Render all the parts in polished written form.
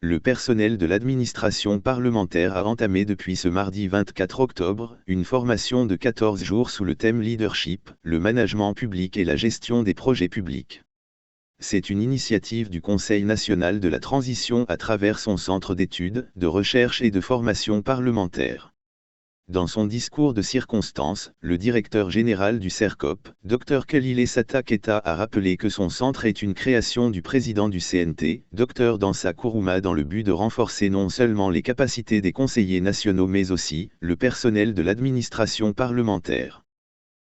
Le personnel de l'administration parlementaire a entamé depuis ce mardi 24 octobre une formation de 14 jours sous le thème Leadership, le management public et la gestion des projets publics. C'est une initiative du Conseil national de la transition à travers son centre d'études, de recherche et de formation parlementaire. Dans son discours de circonstance, le directeur général du CERCOP, Dr Khalil Essata Keita, a rappelé que son centre est une création du président du CNT, Dr Dansa Kourouma, dans le but de renforcer non seulement les capacités des conseillers nationaux mais aussi le personnel de l'administration parlementaire.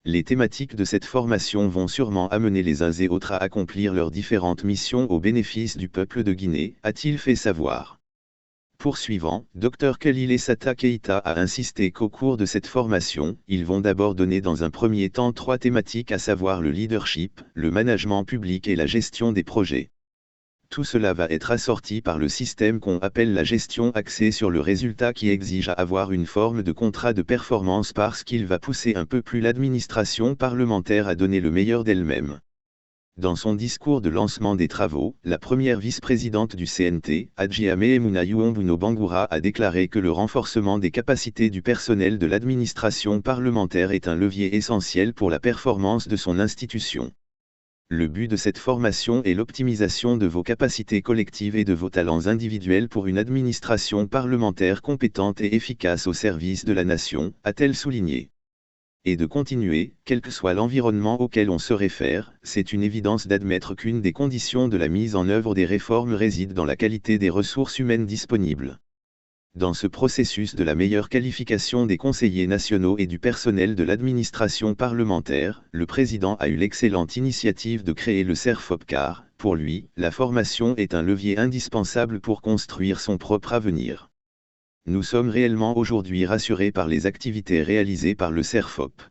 Les thématiques de cette formation vont sûrement amener les uns et autres à accomplir leurs différentes missions au bénéfice du peuple de Guinée, a-t-il fait savoir. Poursuivant, Dr Khalil Essata Keita a insisté qu'au cours de cette formation, ils vont d'abord donner dans un premier temps 3 thématiques, à savoir le leadership, le management public et la gestion des projets. Tout cela va être assorti par le système qu'on appelle la gestion axée sur le résultat, qui exige à avoir une forme de contrat de performance parce qu'il va pousser un peu plus l'administration parlementaire à donner le meilleur d'elle-même. Dans son discours de lancement des travaux, la première vice-présidente du CNT, Adjia Meemuna Yuombuno Bangoura, a déclaré que le renforcement des capacités du personnel de l'administration parlementaire est un levier essentiel pour la performance de son institution. Le but de cette formation est l'optimisation de vos capacités collectives et de vos talents individuels pour une administration parlementaire compétente et efficace au service de la nation, a-t-elle souligné. Et de continuer, quel que soit l'environnement auquel on se réfère, c'est une évidence d'admettre qu'une des conditions de la mise en œuvre des réformes réside dans la qualité des ressources humaines disponibles. Dans ce processus de la meilleure qualification des conseillers nationaux et du personnel de l'administration parlementaire, le président a eu l'excellente initiative de créer le CERFOP car, pour lui, la formation est un levier indispensable pour construire son propre avenir. Nous sommes réellement aujourd'hui rassurés par les activités réalisées par le CERFOP.